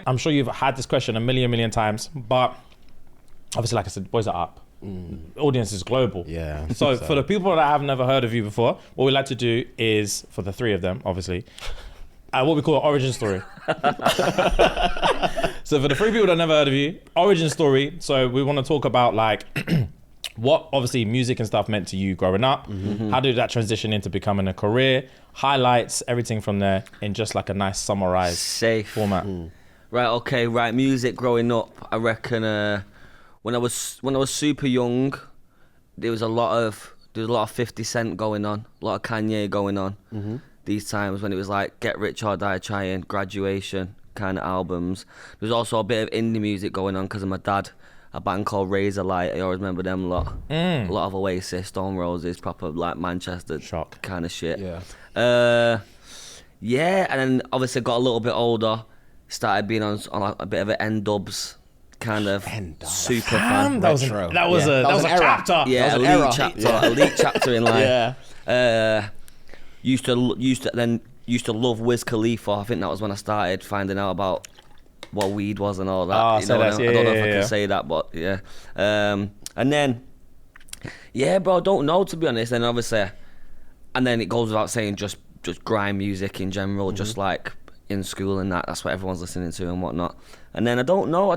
I'm sure you've had this question a million times, but obviously, like I said, boys are up. Audience is global. Yeah. So for the people that have never heard of you before, what we like to do is, for the three of them, obviously, what we call an origin story. So for the three people that never heard of you, origin story. So we want to talk about like what obviously music and stuff meant to you growing up. How did that transition into becoming a career? Highlights, everything from there in just like a nice summarized format. Right. Music growing up, I reckon. When I was super young, there was a lot of 50 Cent going on, a lot of Kanye going on. These times when it was like Get Rich or Die Trying, Graduation kind of albums. There was also a bit of indie music going on because of my dad. A band called Razorlight, I always remember them a lot. A lot of Oasis, Stone Roses, proper like Manchester kind of shit. And then obviously got a little bit older, started being on a bit of an N-Dubs kind of super fan. That was a chapter. Yeah, elite chapter in life. Used to love Wiz Khalifa. I think that was when I started finding out about what weed was and all that. I don't know if I can say that, but yeah. And then, bro, I don't know, to be honest. And obviously, and then it goes without saying, just grime music in general, just like in school and that's what everyone's listening to and whatnot. And then I don't know,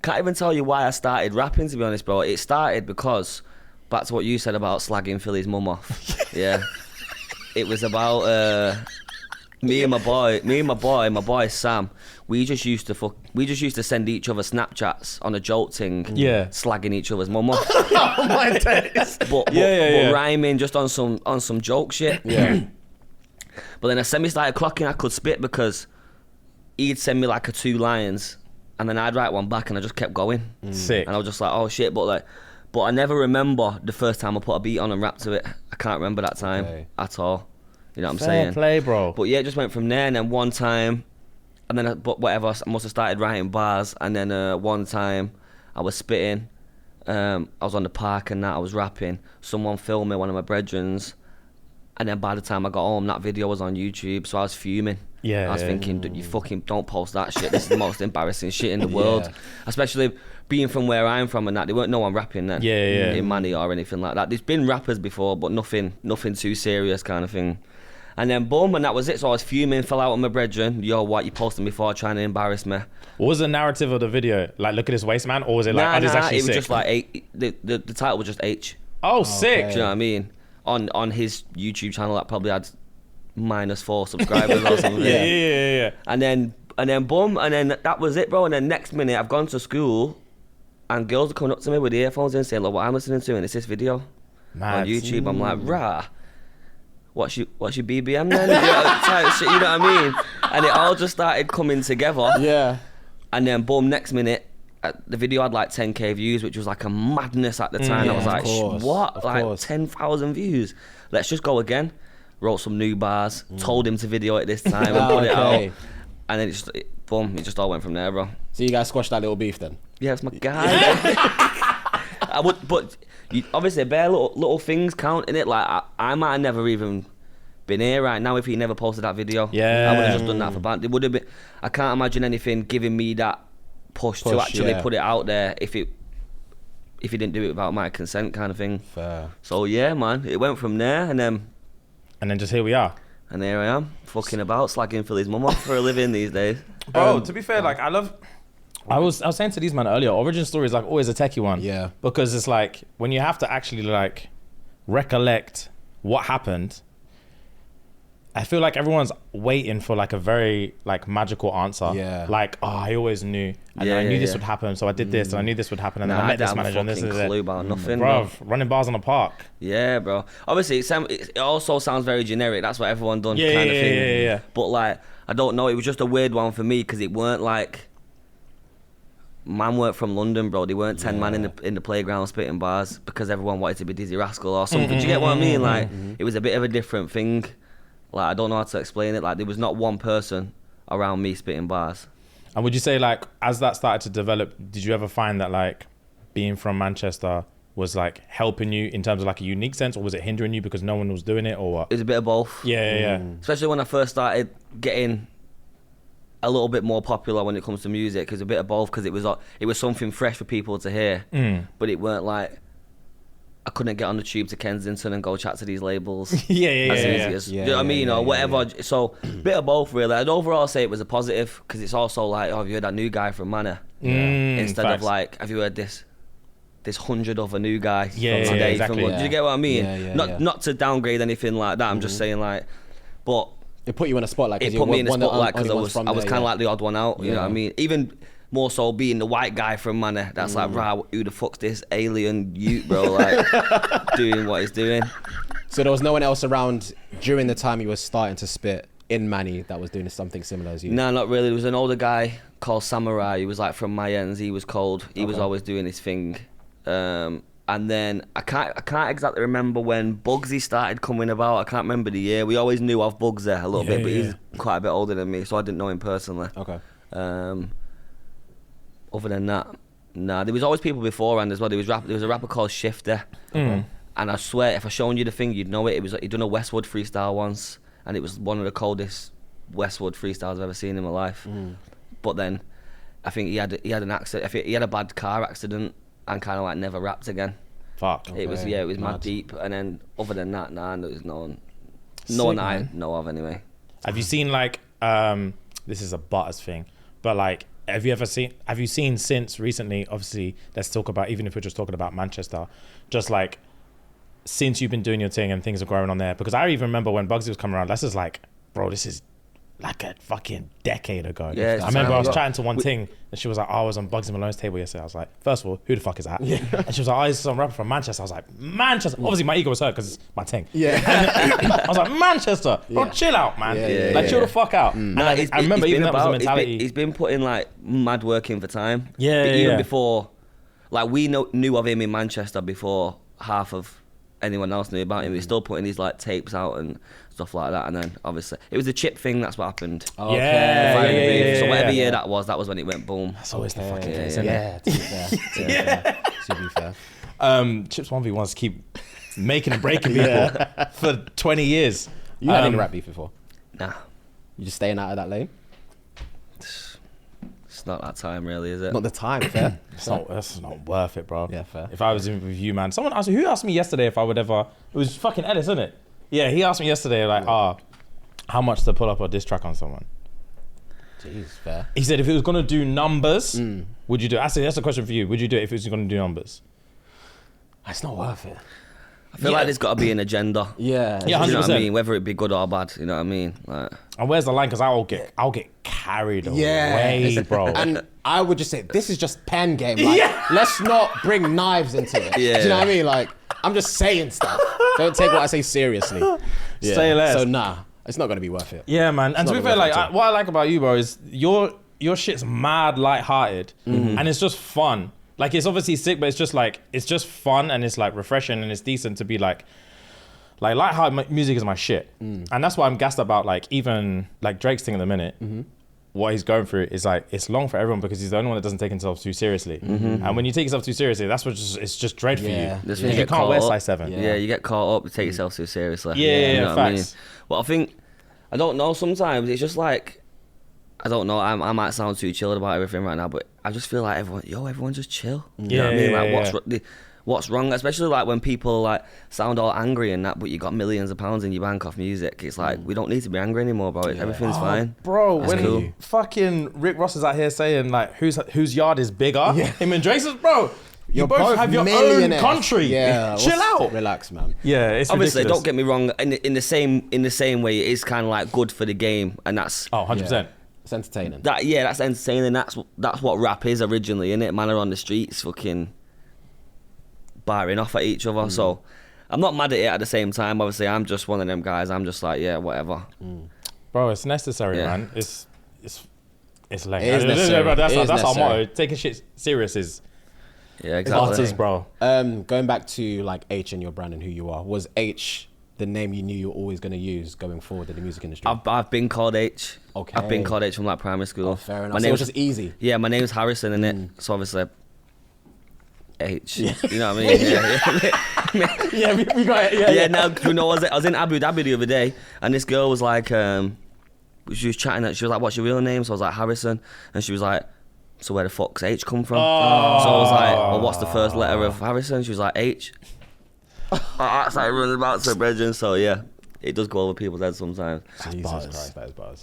can't even tell you why I started rapping, to be honest, bro. It started because, back to what you said about slagging Philly's mum off. Yeah. It was about me and my boy Sam. We just used to send each other Snapchats on a joke thing, slagging each other's mum off. Oh my days. But rhyming just on some joke shit. Yeah. But then as Semi started clocking, I could spit because he'd send me like 2 lines, and then I'd write one back, and I just kept going. Sick. And I was just like, oh shit, but I never remember the first time I put a beat on and rapped to it. I can't remember that time at all. You know what I'm saying? Fair play, bro. But yeah, it just went from there, and then one time, and then I must have started writing bars, and then one time I was spitting. I was on the park and that, I was rapping. Someone filmed me, one of my brethrens, and then by the time I got home, that video was on YouTube, so I was fuming. I was thinking, you fucking don't post that shit. This is the most embarrassing shit in the world. Especially being from where I'm from and that. There weren't no one rapping then in Manny or anything like that. There's been rappers before, but nothing too serious kind of thing. And then boom, and that was it. So I was fuming, fell out with my brethren. Yo, what, you posted me for trying to embarrass me? What was the narrative of the video? Like, look at this waste man? Or was it like, actually it was sick? just like, the title was just H. Oh, sick. Do you know what I mean? On his YouTube channel that probably had -4 subscribers or something. Yeah. And then boom, and then that was it, bro. And then next minute I've gone to school and girls are coming up to me with earphones in saying, look what I'm listening to, and it's this video on YouTube. I'm like, rah. What's your BBM then? Type shit, you know what I mean? And it all just started coming together. Yeah. And then boom, next minute, the video had like 10k views, which was like a madness at the time. I was like, what? Like 10,000 views. Let's just go again. Wrote some new bars, told him to video it this time and put it out. And then it just all went from there, bro. So you guys squashed that little beef then? Yeah, it's my guy. But obviously, bare little things count in it. Like I might have never even been here right now if he never posted that video. I would have just done that for band. It would have been. I can't imagine anything giving me that push to actually put it out there if he didn't do it without my consent, kind of thing. Fair. So yeah, man, it went from there, and then just here we are. And here I am, fucking about, slagging Philly's mum off for a living these days. Bro, to be fair, like I was saying to these man earlier, origin story is like always a techie one. Yeah. Because it's like when you have to actually like recollect what happened, I feel like everyone's waiting for like a very like magical answer. Yeah. Like, oh, I always knew. And I knew this would happen, so I did this, and I knew this would happen, and then I met this manager, and this is clue it. about nothing, bro. Running bars on the park. Yeah, bro. Obviously, it also sounds very generic. That's what everyone done, kind of thing. Yeah. But like, I don't know. It was just a weird one for me because it weren't like. Man weren't from London, bro. They weren't 10 man in the playground spitting bars because everyone wanted to be Dizzy Rascal or something. Do you get what I mean? Like, it was a bit of a different thing. Like, I don't know how to explain it. Like, there was not one person around me spitting bars. And would you say, like, as that started to develop, did you ever find that, like, being from Manchester was, like, helping you in terms of, like, a unique sense, or was it hindering you because no one was doing it, or what? It was a bit of both. Yeah. Especially when I first started getting a little bit more popular when it comes to music. Because a bit of both. Because it was something fresh for people to hear, but it weren't like I couldn't get on the tube to Kensington and go chat to these labels. Yeah. You know what I mean, or whatever. So bit of both really. I'd overall say it was a positive because it's also like, oh, have you heard that new guy from Manor? Instead of like, have you heard this 100 of a new guy from today? Exactly. Do you get what I mean? Not to downgrade anything like that. I'm just saying like, but it put you in a spotlight. It put me in a spotlight because I was kind of like the odd one out. You know what I mean? Even more so being the white guy from Manor, that's like, right, who the fuck's this alien Ute, bro? Like, doing what he's doing. So there was no one else around during the time you were starting to spit in Manny that was doing something similar as you? No, not really. There was an older guy called Samurai. He was like from my ends. He was cold. He was always doing his thing. And then I can't exactly remember when Bugsy started coming about. I can't remember the year. We always knew of Bugs there a little bit, but he's quite a bit older than me, so I didn't know him personally. Okay. Other than that, nah, there was always people beforehand as well. There was a rapper called Shifter, and I swear if I shown you the thing, you'd know it. It was like, he'd done a Westwood freestyle once, and it was one of the coldest Westwood freestyles I've ever seen in my life. But then, I think he had an accident. I think he had a bad car accident and kind of like never rapped again. Fuck. It was mad deep. And then other than that, nah, there's no one that I know of anyway. Have you seen like this is a Butters thing, but like have you seen since recently, obviously let's talk about, even if we're just talking about Manchester, just like since you've been doing your thing and things are growing on there, because I even remember when Bugsy was coming around, this is like, bro, this is like a fucking decade ago. Yeah, I remember I was chatting to one thing and she was like, oh, I was on Bugsy Malone's table yesterday. I was like, first of all, who the fuck is that? Yeah. And she was like, oh, he's some rapper from Manchester. I was like, Manchester? Obviously my ego was hurt because it's my thing. Yeah. I was like, Manchester? Bro, chill out, man. Chill the fuck out. And I remember even that was the mentality. He's been putting like mad work in for time. Yeah. Before, like we knew of him in Manchester before half of anyone else knew about him. He's still putting these like tapes out and stuff like that, and then obviously it was the chip thing. That's what happened. Oh, Yeah. So whatever year that was when it went boom. That's always the fucking case, Yeah. To be fair. To be fair. Chips 1v1s keep making and breaking people for 20 years. You had any rap beef before? Nah, You just staying out of that lane? it's not that time really, is it? Not the time, fair. That's not worth it, bro. Yeah, fair. If I was in with you, man. Someone asked me, who asked me yesterday if I would ever, it was fucking Ellis, isn't it? Yeah, he asked me yesterday, like, how much to pull up a diss track on someone? Jeez, fair. He said if it was going to do numbers, would you do it? I said, that's a question for you. Would you do it if it was going to do numbers? It's not worth it. I feel like there's got to be an agenda. Yeah. Yeah, 100%. You know what I mean? Whether it be good or bad, you know what I mean? Like, And where's the line? Because I'll get carried away, bro. And I would just say, this is just pen game. Like, let's not bring knives into it. Yeah. Do you know what I mean? Like, I'm just saying stuff. Don't take what I say seriously. Yeah. Say less. So nah, it's not going to be worth it. Yeah, man. And to be fair, like what I like about you, bro, is your shit's mad lighthearted, and it's just fun. Like it's obviously sick, but it's just fun and it's like refreshing and it's decent to be like lighthearted music is my shit, and that's why I'm gassed about like even like Drake's thing at the minute. What he's going through is like it's long for everyone because he's the only one that doesn't take himself too seriously. And when you take yourself too seriously, that's what it's just dread for you. That's You can't wear size 7. Yeah, you get caught up, you take yourself too seriously. Yeah, you know what I mean? facts. Well, I think, I don't know, sometimes it's just like, I don't know, I might sound too chilled about everything right now, but I just feel like everyone just chill. You know what I mean? Like, what's wrong? Especially like when people like sound all angry and that, but you got millions of pounds in your bank off music. It's like, we don't need to be angry anymore, bro. Everything's fine. Bro, That's when cool. fucking Rick Ross is out here saying like whose yard is bigger, him and Drake's, bro. You both have your own country. Yeah, chill out. Relax, man. Yeah, it's Obviously, ridiculous. don't get me wrong. In the same way, it is kind of like good for the game, and that's 100%. It's entertaining. that's entertaining. That's what rap is originally, innit? Man are on the streets, fucking barring off at each other. So I'm not mad at it at the same time. Obviously, I'm just one of them guys. I'm just like, yeah, whatever. Bro, it's necessary, man. It's like It is necessary. That's It is our necessary. motto. Taking shit serious is Yeah, exactly. butters, bro. Going back to like H and your brand and who you are, was H the name you knew you were always going to use going forward in the music industry? I've been called H. Okay. I've been called H from like primary school. Oh, fair enough. My So it name's was just easy. Yeah, my name's Harrison, innit? So obviously, H. You know what I mean? Yeah, we got it. Yeah, no, you know, I was in Abu Dhabi the other day, and this girl was like, she was chatting. She was like, "What's your real name?" So I was like, "Harrison," and she was like, "So where the fuck's H come from?" Oh. So I was like, "Well, what's the first letter of Harrison?" She was like, "H." I started running about to Bridget. So yeah, it does go over people's heads sometimes. Jesus Christ, that is buzz.